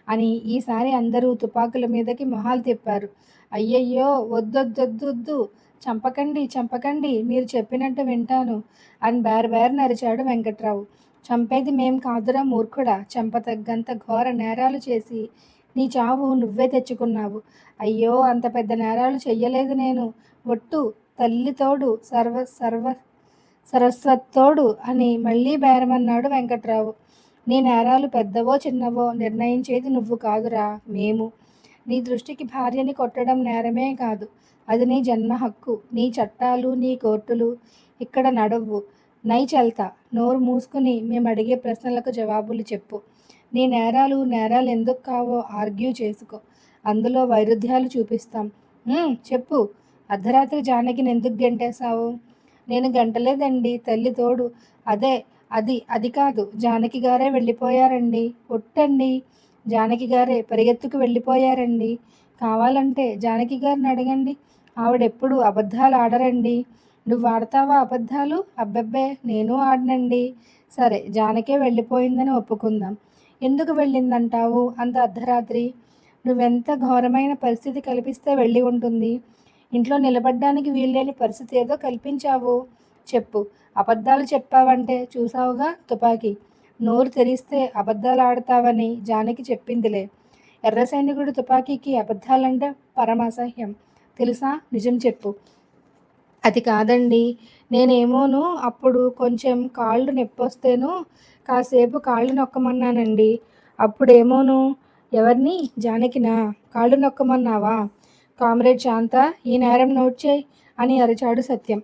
అని ఈసారి అందరూ తుపాకుల మీదకి మొహాలు తిప్పారు. అయ్యయ్యో, వద్దొద్దొద్దొద్దు, చంపకండి చంపకండి, మీరు చెప్పినట్టు వింటాను అని బేర నరిచాడు వెంకట్రావు. చంపేది మేం కాదురా మూర్ఖుడా, చంపతగ్గంత ఘోర నేరాలు చేసి నీ చావు నువ్వే తెచ్చుకున్నావు. అయ్యో, అంత పెద్ద నేరాలు చెయ్యలేదు నేను. ఒట్టు తల్లి తోడు సరస్వత్తోడు అని మళ్ళీ బేరమన్నాడు వెంకట్రావు. నీ నేరాలు పెద్దవో చిన్నవో నిర్ణయించేది నువ్వు కాదురా, మేము. నీ దృష్టికి భార్యని కొట్టడం నేరమే కాదు, అది నీ జన్మ హక్కు. నీ చట్టాలు నీ కోర్టులు ఇక్కడ నడవ్వు. నై చల్తా, నోరు మూసుకుని మేము అడిగే ప్రశ్నలకు జవాబులు చెప్పు. నీ నేరాలు ఎందుకు కావో ఆర్గ్యూ చేసుకో, అందులో వైరుధ్యాలు చూపిస్తాం. చెప్పు, అర్ధరాత్రి జానకిని ఎందుకు గెంటేశావు? నేను గంటలేదండి, తల్లి తోడు. అది కాదు, జానకి గారే వెళ్ళిపోయారండి. ఒట్టండి, జానకి గారే పరిగెత్తుకు వెళ్ళిపోయారండి. కావాలంటే జానకి గారిని అడగండి, ఆవిడెప్పుడు అబద్ధాలు ఆడరండి. నువ్వు ఆడతావా అబద్ధాలు? అబ్బెబ్బే, నేను ఆడనండి. సరే, జానకే వెళ్ళిపోయిందని ఒప్పుకుందాం. ఎందుకు వెళ్ళిందంటావు అంత అర్ధరాత్రి? నువ్వెంత ఘోరమైన పరిస్థితి కల్పిస్తే వెళ్ళి ఉంటుంది. ఇంట్లో నిలబడ్డానికి వీల్లేని పరిస్థితి ఏదో కల్పించావు. చెప్పు. అబద్ధాలు చెప్పావంటే చూసావుగా తుపాకీ. నోరు తెరిస్తే అబద్ధాలు ఆడతావని జానకి చెప్పిందిలే. ఎర్ర సైనికుడు తుపాకీకి అబద్ధాలంటే పరమాసహ్యం తెలుసా? నిజం చెప్పు. అది కాదండి, నేనేమోను అప్పుడు కొంచెం కాళ్ళు నొప్పొస్తేను కాసేపు కాళ్ళు నొక్కమన్నానండి. అప్పుడేమోను. ఎవరిని? జానకినా? కాళ్ళు నొక్కమన్నావా? కామ్రేడ్ శాంత, ఈ నేరం నోట్ చేయి అని అరిచాడు సత్యం.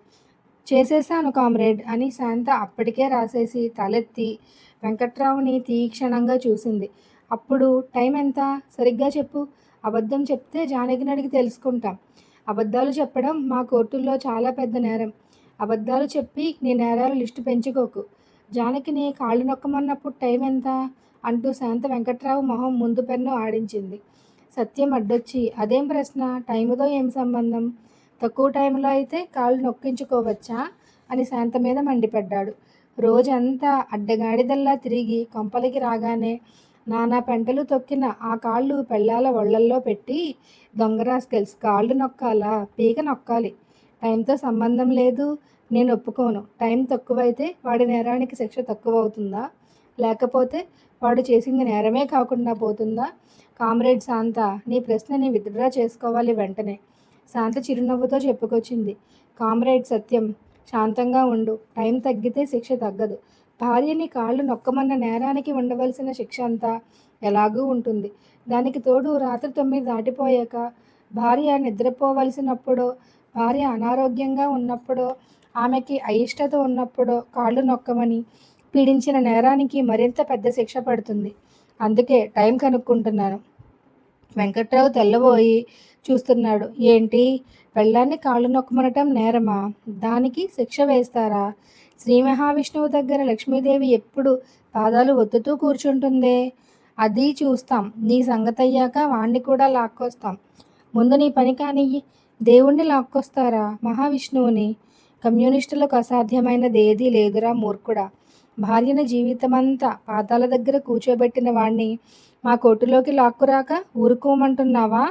చేసేశాను కామ్రేడ్ అని శాంత అప్పటికే రాసేసి తలెత్తి వెంకట్రావుని తీక్షణంగా చూసింది. అప్పుడు టైం ఎంత? సరిగ్గా చెప్పు. అబద్ధం చెప్తే జానకిని అడిగి తెలుసుకుంటాం. అబద్ధాలు చెప్పడం మా కోర్టుల్లో చాలా పెద్ద నేరం. అబద్ధాలు చెప్పి నీ నేరాలు లిస్టు పెంచుకోకు. జానకిని కాళ్ళు నొక్కమన్నప్పుడు టైం ఎంత అంటూ శాంత వెంకట్రావు మొహం ముందు పెన్ను ఆడించింది. సత్యం అడ్డొచ్చి, అదేం ప్రశ్న, టైముతో ఏం సంబంధం, తక్కువ టైంలో అయితే కాళ్ళు నొక్కించుకోవచ్చా అని శాంత మీద మండిపడ్డాడు. రోజంతా అడ్డగాడిదల్లా తిరిగి కొంపలికి రాగానే నానా పెంటలు తొక్కిన ఆ కాళ్ళు పెళ్ళాల ఒళ్ళల్లో పెట్టి, దొంగరాస్కెల్స్, కాళ్ళు నొక్కాలా, పీక నొక్కాలి, టైంతో సంబంధం లేదు, నేను ఒప్పుకోను. టైం తక్కువైతే వాడి నేరానికి శిక్ష తక్కువ అవుతుందా, లేకపోతే వాడు చేసింది నేరమే కాకుండా పోతుందా? కామ్రేడ్ శాంత, నీ ప్రశ్నని విత్డ్రా చేసుకోవాలి వెంటనే, శాంత చిరునవ్వుతో చెప్పుకొచ్చింది. కామ్రేడ్ సత్యం, శాంతంగా ఉండు. టైం తగ్గితే శిక్ష తగ్గదు. భార్యని కాళ్ళు నొక్కమన్న నేరానికి ఉండవలసిన శిక్ష అంతా ఎలాగూ ఉంటుంది. దానికి తోడు రాత్రి 9 దాటిపోయాక భార్య నిద్రపోవలసినప్పుడో, భార్య అనారోగ్యంగా ఉన్నప్పుడో, ఆమెకి అయిష్టత ఉన్నప్పుడో కాళ్ళు నొక్కమని పీడించిన నేరానికి మరింత పెద్ద శిక్ష పడుతుంది. అందుకే టైం కనుక్కుంటున్నాను. వెంకట్రావు తెల్లబోయి చూస్తున్నాడు. ఏంటి, పెళ్ళాన్ని కాళ్ళు నొక్కమనటం నేరమా? దానికి శిక్ష వేస్తారా? శ్రీ మహావిష్ణువు దగ్గర లక్ష్మీదేవి ఎప్పుడు పాదాలు ఒత్తుతూ కూర్చుంటుందే? అది చూస్తాం. నీ సంగతయ్యాక వాణ్ణి కూడా లాక్కొస్తాం. ముందు నీ పని కానియ్యి. దేవుణ్ణి లాక్కొస్తారా, మహావిష్ణువుని? కమ్యూనిస్టులకు అసాధ్యమైనది ఏదీ లేదురా మూర్ఖుడా. భార్యను జీవితమంతా పాదాల దగ్గర కూర్చోబెట్టిన వాణ్ణి మా కోర్టులోకి లాక్కురాక ఊరుకోమంటున్నావా?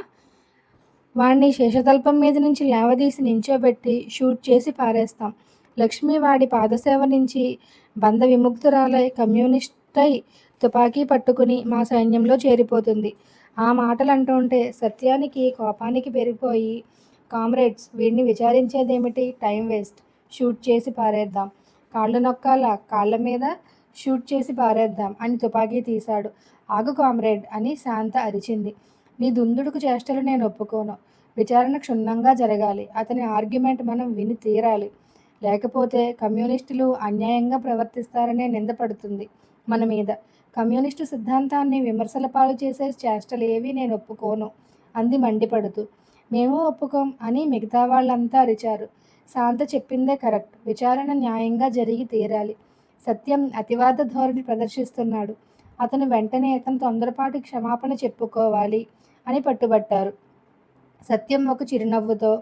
వాణ్ణి శేషతల్పం మీద నుంచి లేవదీసి నించోబెట్టి షూట్ చేసి పారేస్తాం. లక్ష్మి వాడి పాదసేవ నుంచి బంధ విముక్తురాలై కమ్యూనిస్టై తుపాకీ పట్టుకుని మా సైన్యంలో చేరిపోతుంది. ఆ మాటలు అంటుంటే సత్యానికి కోపానికి పెరిగిపోయి, కామ్రేడ్స్, వీడిని విచారించేదేమిటి, టైం వేస్ట్, షూట్ చేసి పారేద్దాం. కాళ్ళు నొక్కాల, కాళ్ళ మీద షూట్ చేసి పారేద్దాం అని తుపాకీ తీశాడు. ఆగు కామ్రేడ్ అని శాంత అరిచింది. నీ దుందుడుకు చేష్టలు నేను ఒప్పుకోను. విచారణ క్షుణ్ణంగా జరగాలి. అతని ఆర్గ్యుమెంట్ మనం విని తీరాలి. లేకపోతే కమ్యూనిస్టులు అన్యాయంగా ప్రవర్తిస్తారనే నింద పడుతుంది మన మీద. కమ్యూనిస్టు సిద్ధాంతాన్ని విమర్శల పాలు చేసే చేష్టలు ఏవి నేను ఒప్పుకోను అంది మండిపడుతూ. మేము ఒప్పుకోం అని మిగతా వాళ్ళంతా అరిచారు. శాంత చెప్పిందే కరెక్ట్. విచారణ న్యాయంగా జరిగి తీరాలి. సత్యం అతివాద ధోరణి ప్రదర్శిస్తున్నాడు. అతను వెంటనే అతను తొందరపాటు క్షమాపణ చెప్పుకోవాలి అని పట్టుబట్టారు. సత్యం ఒక చిరునవ్వుతో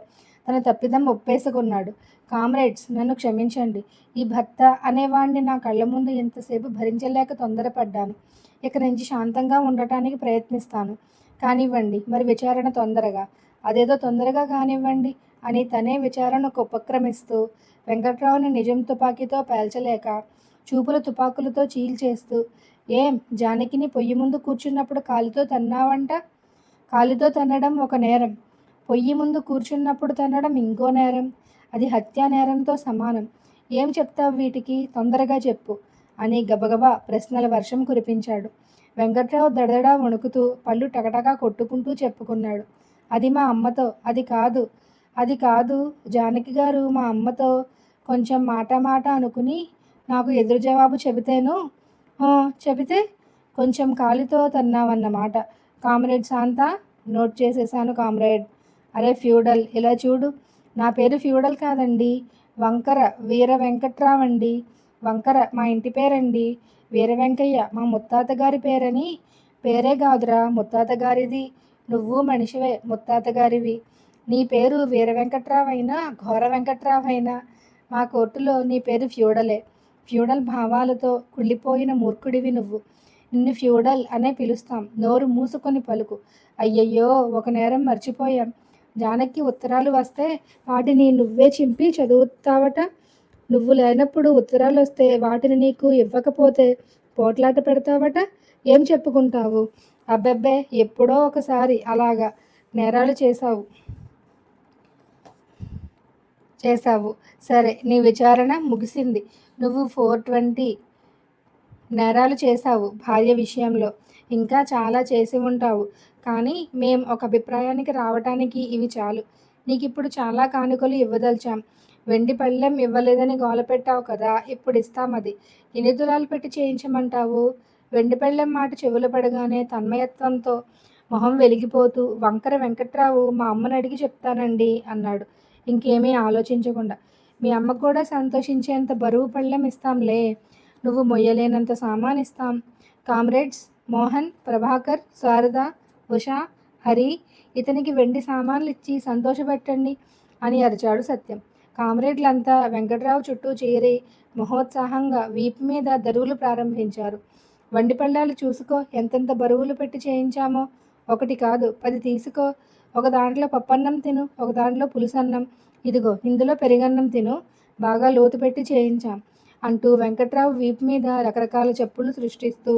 తన తప్పిదం ఒప్పేసుకున్నాడు. కామ్రేడ్స్, నన్ను క్షమించండి. ఈ భర్త అనేవాణ్ణి నా కళ్ళ ముందు ఎంతసేపు భరించలేక తొందరపడ్డాను. ఇక నుంచి శాంతంగా ఉండటానికి ప్రయత్నిస్తాను. కానివ్వండి మరి విచారణ తొందరగా. అదేదో తొందరగా కానివ్వండి అని తనే విచారణకు ఉపక్రమిస్తూ వెంకట్రావుని నిజం తుపాకీతో పేల్చలేక చూపుల తుపాకులతో చీల్చేస్తూ, ఏం జానకిని పొయ్యి ముందు కూర్చున్నప్పుడు కాలితో తన్నావంట? కాలితో తన్నడం ఒక నేరం. పొయ్యి ముందు కూర్చున్నప్పుడు తన్నడం ఇంకో నేరం. అది హత్యా నేరంతో సమానం. ఏం చెప్తావు వీటికి? తొందరగా చెప్పు అని గబగబా ప్రశ్నల వర్షం కురిపించాడు. వెంకట్రావు దడదడా వణుకుతూ పళ్ళు టకటకా కొట్టుకుంటూ చెప్పుకున్నాడు. అది మా అమ్మతో. అది కాదు జానకి గారు మా అమ్మతో కొంచెం మాట అనుకుని నాకు ఎదురు జవాబు చెబితేను. చెబితే కొంచెం కాలితో తన్నావన్నమాట. కామ్రేడ్ శాంత. నోట్ చేసేసాను కామ్రేడ్. అరే ఫ్యూడల్, ఇలా చూడు. నా పేరు ఫ్యూడల్ కాదండి, వంకర వీర వెంకట్రావు అండి. వంకర మా ఇంటి పేరండి. వీర వెంకయ్య మా ముత్తాత గారి పేరని. పేరే కాదురా, ముత్తాత గారిది. నువ్వు మనిషివే, ముత్తాత గారివి. నీ పేరు వీర వెంకట్రావు అయినా ఘోర వెంకట్రావు అయినా మా కోర్టులో నీ పేరు ఫ్యూడలే. ఫ్యూడల్ భావాలతో కుళ్ళిపోయిన మూర్ఖుడివి నువ్వు. నిన్ను ఫ్యూడల్ అనే పిలుస్తాం. నోరు మూసుకొని పలుకు. అయ్యయ్యో, ఒక నేరం మర్చిపోయాం. జానకి ఉత్తరాలు వస్తే వాటిని నువ్వే చింపి చదువుతావట. నువ్వు లేనప్పుడు ఉత్తరాలు వస్తే వాటిని నీకు ఇవ్వకపోతే పోట్లాట పెడతావట. ఏం చెప్పుకుంటావు? అబ్బెబ్బే, ఎప్పుడో ఒకసారి అలాగా నేరాలు చేశావు. సరే, నీ విచారణ ముగిసింది. నువ్వు 420 నేరాలు చేశావు భార్య విషయంలో. ఇంకా చాలా చేసి ఉంటావు. కానీ మేం ఒక అభిప్రాయానికి రావటానికి ఇవి చాలు. నీకిప్పుడు చాలా కానుకలు ఇవ్వదలిచాం. వెండి పళ్ళెం ఇవ్వలేదని గోల పెట్టావు కదా, ఇప్పుడు ఇస్తామది. ఎన్ని తులాలు పెట్టి చేయించమంటావు? వెండి పళ్ళెం మాట చెవులు పడగానే తన్మయత్వంతో మొహం వెలిగిపోతూ వంకర వెంకట్రావు మా అమ్మని అడిగి చెప్తానండి అన్నాడు ఇంకేమీ ఆలోచించకుండా. మీ అమ్మ కూడా సంతోషించేంత బరువు పళ్ళెం ఇస్తాంలే. నువ్వు మొయ్యలేనంత సామాన్ ఇస్తాం. కామ్రేడ్స్, మోహన్, ప్రభాకర్, శారద, ఉషా, హరి, ఇతనికి వెండి సామాన్లు ఇచ్చి సంతోషపెట్టండి అని అరిచాడు సత్యం. కామ్రేడ్లంతా వెంకట్రావు చుట్టూ చేరి మహోత్సాహంగా వీపు మీద దరువులు ప్రారంభించారు. వండి పళ్ళాలు చూసుకో, ఎంతెంత బరువులు పెట్టి చేయించామో. ఒకటి కాదు 10 తీసుకో. ఒక దాంట్లో పప్పన్నం తిను, ఒక దాంట్లో పులుసన్నం, ఇదిగో ఇందులో పెరుగన్నం తిను, బాగా లోతు పెట్టి చేయించాం అంటూ వెంకట్రావు వీపు మీద రకరకాల చెప్పులు సృష్టిస్తూ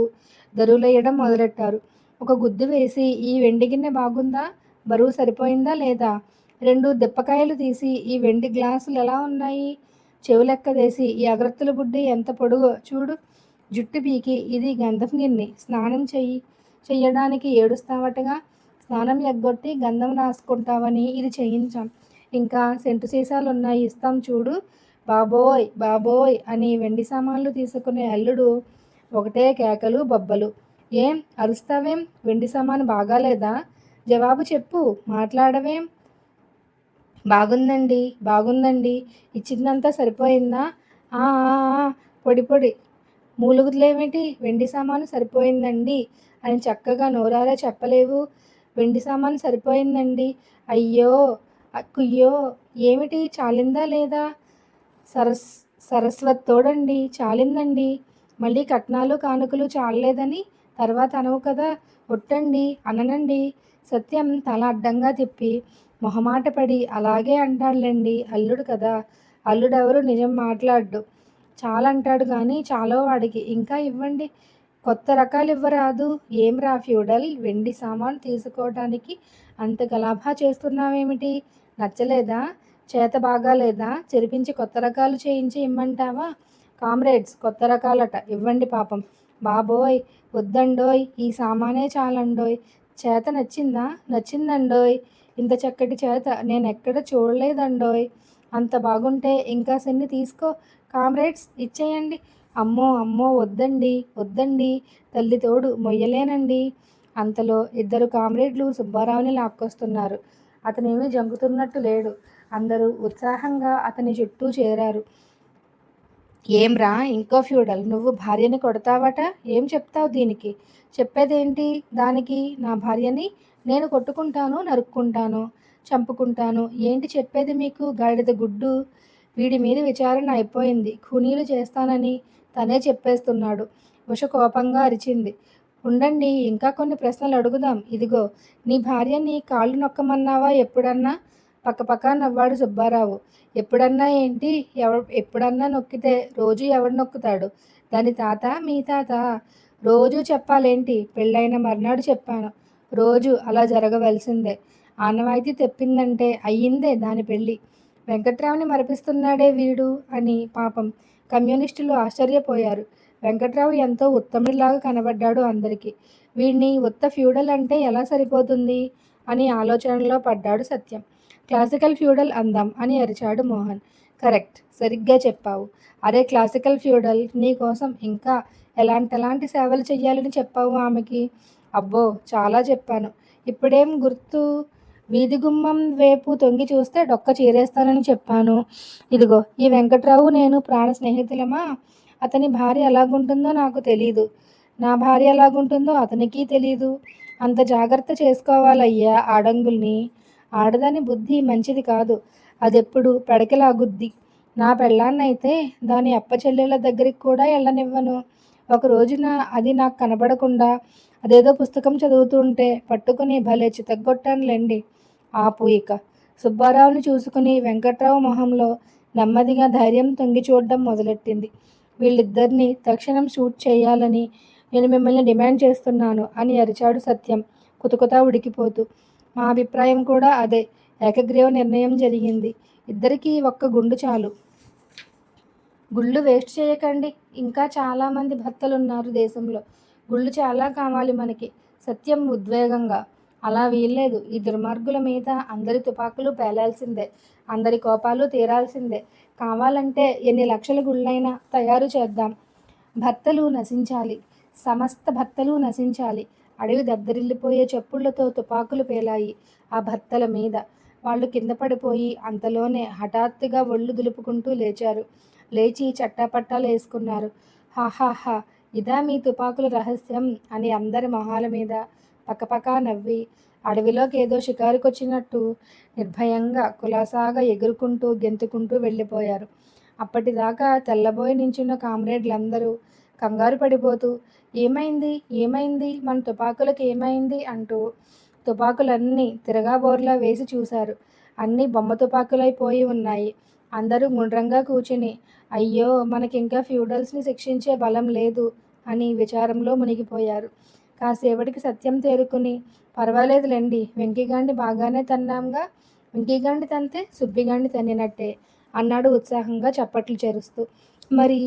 దరువులేయడం మొదలెట్టారు. ఒక గుద్దు వేసి, ఈ వెండి గిన్నె బాగుందా, బరువు సరిపోయిందా లేదా, 2 దిప్పకాయలు తీసి, ఈ వెండి గ్లాసులు ఎలా ఉన్నాయి, చెవులెక్కదేసి, ఈ అగరత్తుల బుడ్డి ఎంత పొడుగో చూడు, జుట్టు పీకి, ఇది గంధం గిన్నె, స్నానం చెయ్యడానికి ఏడుస్తావటగా, స్నానం ఎగ్గొట్టి గంధం రాసుకుంటావని ఇది చేయించాం, ఇంకా సెంటు సీసాలున్నాయి ఇస్తాం చూడు, బాబోయ్ బాబోయ్ అని వెండి సామాన్లు తీసుకునే అల్లుడు ఒకటే కేకలు బొబ్బలు. ఏం అరుస్తావేం, వెండి సామాను బాగాలేదా, జవాబు చెప్పు, మాట్లాడవేం. బాగుందండి బాగుందండి, ఇచ్చిందంతా సరిపోయిందా, ఆ పొడి పొడి మూలుగులేమిటి, వెండి సామాను సరిపోయిందండి అని చక్కగా నోరారా చెప్పలేవు, వెండి సామాను సరిపోయిందండి, అయ్యో కుయ్యో, ఏమిటి చాలిందా లేదా, సరస్వత్తోడండి చాలిందండి, మళ్ళీ కట్నాలు కానుకలు చాలలేదని తర్వాత అనవు కదా, ఒట్టండి అననండి. సత్యం తల అడ్డంగా తిప్పి మొహమాట పడి, అలాగే అంటాడులేండి, అల్లుడు కదా, అల్లుడెవరు నిజం మాట్లాడ్డు, చాలంటాడు కానీ చాలో వాడికి, ఇంకా ఇవ్వండి, కొత్త రకాలు ఇవ్వరాదు, ఏం రా ఫ్యూడల్, వెండి సామాను తీసుకోవటానికి అంత గలాభా చేస్తున్నావేమిటి, నచ్చలేదా, చేత బాగాలేదా, చెరిపించి కొత్త రకాలు చేయించి ఇమ్మంటావా, కామ్రేడ్స్ కొత్త రకాలట, ఇవ్వండి పాపం, బాబోయ్ వద్దండోయ్, ఈ సామానే చాలండోయ్, చేత నచ్చిందా, నచ్చిందండోయ్, ఇంత చక్కటి చేత నేనెక్కడ చూడలేదండోయ్, అంత బాగుంటే ఇంకా సెన్ని తీసుకో, కామ్రేడ్స్ ఇచ్చేయండి, అమ్మో అమ్మో వద్దండి వద్దండి, తల్లి తోడు మొయ్యలేనండి. అంతలో 2 కామ్రేడ్లు సుబ్బారావుని లాక్కొస్తున్నారు. అతనేమీ జంకుతున్నట్టు లేడు. అందరూ ఉత్సాహంగా అతని చుట్టూ చేరారు. ఏంరా ఇంకో ఫ్యూడల్, నువ్వు భార్యని కొడతావట, ఏం చెప్తావు దీనికి, చెప్పేదేంటి దానికి, నా భార్యని నేను కొట్టుకుంటాను, నరుక్కుంటాను, చంపుకుంటాను, ఏంటి చెప్పేది మీకు, గాడిద గుడ్డు, వీడి మీద విచారణ అయిపోయింది, ఖూనీలు చేస్తానని తనే చెప్పేస్తున్నాడు. ఉష కోపంగా అరిచింది. ఉండండి, ఇంకా కొన్ని ప్రశ్నలు అడుగుదాం, ఇదిగో నీ భార్యని కాళ్ళు నొక్కమన్నావా ఎప్పుడన్నా, పక్కపక్క నవ్వాడు సుబ్బారావు. ఎప్పుడన్నా ఏంటి, ఎప్పుడన్నా నొక్కితే రోజు ఎవడు నొక్కుతాడు, దాని తాత మీ తాత, రోజు చెప్పాలేంటి, పెళ్ళైన మర్నాడు చెప్పాను, రోజు అలా జరగవలసిందే, ఆనవాయితీ తెప్పిందంటే అయ్యిందే దాని పెళ్ళి, వెంకట్రావుని మరిపిస్తున్నాడే వీడు అని పాపం కమ్యూనిస్టులు ఆశ్చర్యపోయారు. వెంకట్రావు ఎంతో ఉత్తముడిలాగా కనబడ్డాడు అందరికీ. వీడిని ఉత్త ఫ్యూడల్ అంటే ఎలా సరిపోతుంది అని ఆలోచనలో పడ్డాడు సత్యం. క్లాసికల్ ఫ్యూడల్ అందాం అని అరిచాడు మోహన్. కరెక్ట్, సరిగ్గా చెప్పావు. అరే క్లాసికల్ ఫ్యూడల్, నీ కోసం ఇంకా ఎలాంటి సేవలు చెయ్యాలని చెప్పావు ఆమెకి. అబ్బో చాలా చెప్పాను, ఇప్పుడేం గుర్తు, వీధి గుమ్మం వైపు తొంగి చూస్తే డొక్క చీరేస్తానని చెప్పాను. ఇదిగో ఈ వెంకట్రావు నేను ప్రాణ స్నేహితులమా, అతని భార్య ఎలాగుంటుందో నాకు తెలీదు, నా భార్య ఎలాగుంటుందో అతనికి తెలీదు, అంత జాగ్రత్త చేసుకోవాలయ్యా ఆడంగుల్ని, ఆడదాని బుద్ధి మంచిది కాదు, అదెప్పుడు పెడకలాగుద్ది, నా పెళ్ళాన్నైతే దాని అప్పచెల్లెళ్ళ దగ్గరికి కూడా వెళ్ళనివ్వను, ఒక రోజున అది నాకు కనబడకుండా అదేదో పుస్తకం చదువుతుంటే పట్టుకుని భలే చితగ్గొట్టానులేండి. ఆపు ఇక. సుబ్బారావుని చూసుకుని వెంకట్రావు మొహంలో నెమ్మదిగా ధైర్యం తొంగి చూడడం మొదలెట్టింది. వీళ్ళిద్దరినీ తక్షణం షూట్ చేయాలని నేను మిమ్మల్ని డిమాండ్ చేస్తున్నాను అని అరిచాడు సత్యం కుతకుతా ఉడికిపోతూ. మా అభిప్రాయం కూడా అదే. ఏకగ్రీవ నిర్ణయం జరిగింది. ఇద్దరికీ ఒక్క గుండు చాలు. గుళ్ళు వేస్ట్ చేయకండి, ఇంకా చాలామంది భర్తలున్నారు దేశంలో, గుళ్ళు చాలా కావాలి మనకి. సత్యం ఉద్వేగంగా. అలా వీల్లేదు, ఈ దుర్మార్గుల మీద అందరి తుపాకులు పేలాల్సిందే, అందరి కోపాలు తీరాల్సిందే, కావాలంటే ఎన్ని లక్షల గుళ్ళైనా తయారు చేద్దాం, భర్తలు నశించాలి, సమస్త భర్తలు నశించాలి. అడవి దద్దరిల్లిపోయే చెప్పుళ్లతో తుపాకులు పేలాయి ఆ భర్తల మీద. వాళ్ళు కింద పడిపోయి అంతలోనే హఠాత్తుగా ఒళ్ళు దులుపుకుంటూ లేచారు. లేచి చట్టాపట్టాలు వేసుకున్నారు. హాహాహా, ఇదా మీ తుపాకుల రహస్యం అని అందరి మొహాల మీద పకపకా నవ్వి అడవిలోకి ఏదో షికారుకొచ్చినట్టు నిర్భయంగా కులాసాగా ఎగురుకుంటూ గెంతుకుంటూ వెళ్ళిపోయారు. అప్పటిదాకా తెల్లబోయి నించున్న కామ్రేడ్లందరూ కంగారు పడిపోతూ ఏమైంది ఏమైంది మన తుపాకులకు ఏమైంది అంటూ తుపాకులన్నీ తిరగాబోర్లా వేసి చూశారు. అన్నీ బొమ్మ తుపాకులైపోయి ఉన్నాయి. అందరూ గుండ్రంగా కూర్చుని అయ్యో మనకింకా ఫ్యూడల్స్ని శిక్షించే బలం లేదు అని విచారంలో మునిగిపోయారు. కాసేపటికి సత్యం తేరుకుని పర్వాలేదులేండి, వెంకీగాండి బాగానే తన్నాంగా, వెంకీగాండి తంతే సుబ్బిగాండి తన్నినట్టే అన్నాడు ఉత్సాహంగా చప్పట్లు చేరుస్తూ. మరి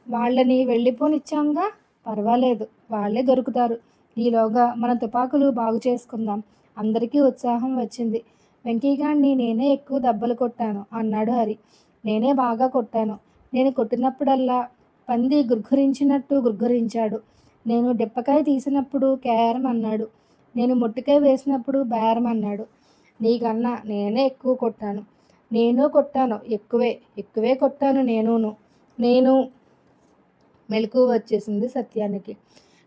వాళ్ళని వెళ్ళిపోనిచ్చాంగా, పర్వాలేదు, వాళ్ళే దొరుకుతారు. ఈలోగా మన తుపాకులు బాగు చేసుకుందాం. అందరికీ ఉత్సాహం వచ్చింది. వెంకీగాండిని నేనే ఎక్కువ దెబ్బలు కొట్టాను అన్నాడు హరి. నేనే బాగా కొట్టాను. నేను కొట్టినప్పుడల్లా పంది గుర్గురించినట్టు గుర్గురించాడు. నేను డిప్పకాయ తీసినప్పుడు కేరం అన్నాడు. నేను మొట్టికాయ వేసినప్పుడు బేరం అన్నాడు. నీకన్నా నేనే ఎక్కువ కొట్టాను. నేను కొట్టాను, ఎక్కువే కొట్టాను నేను మెలకువ వచ్చేసింది సత్యానికి.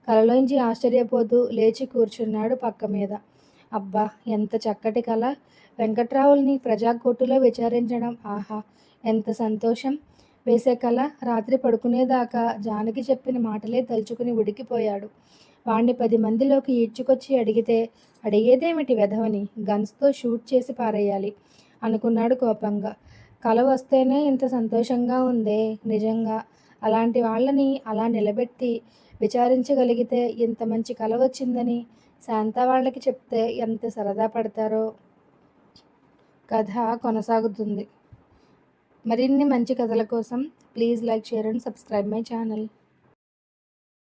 కలలోంచి ఆశ్చర్యపోతూ లేచి కూర్చున్నాడు పక్క మీద. అబ్బా, ఎంత చక్కటి కళ! వెంకట్రావుల్ని ప్రజాకోర్టులో విచారించడం, ఆహా ఎంత సంతోషం! వేసే కళ. రాత్రి పడుకునేదాకా జానకి చెప్పిన మాటలే తలుచుకుని ఉడికిపోయాడు. వాణ్ణి 10 మందిలోకి ఈడ్చుకొచ్చి అడిగేదేమిటి వెధవని, గన్స్తో షూట్ చేసి పారేయాలి అనుకున్నాడు కోపంగా. కల వస్తేనే ఇంత సంతోషంగా ఉందే నిజంగా. అలాంటి వాళ్ళని అలా నిలబెట్టి విచారించగలిగితే ఇంత మంచి కల వచ్చిందని శాంత వాళ్ళకి చెప్తే ఎంత సరదా పడతారో. కథ కొనసాగుతుంది. మరిన్ని మంచి కథల కోసం please like, share and subscribe my channel.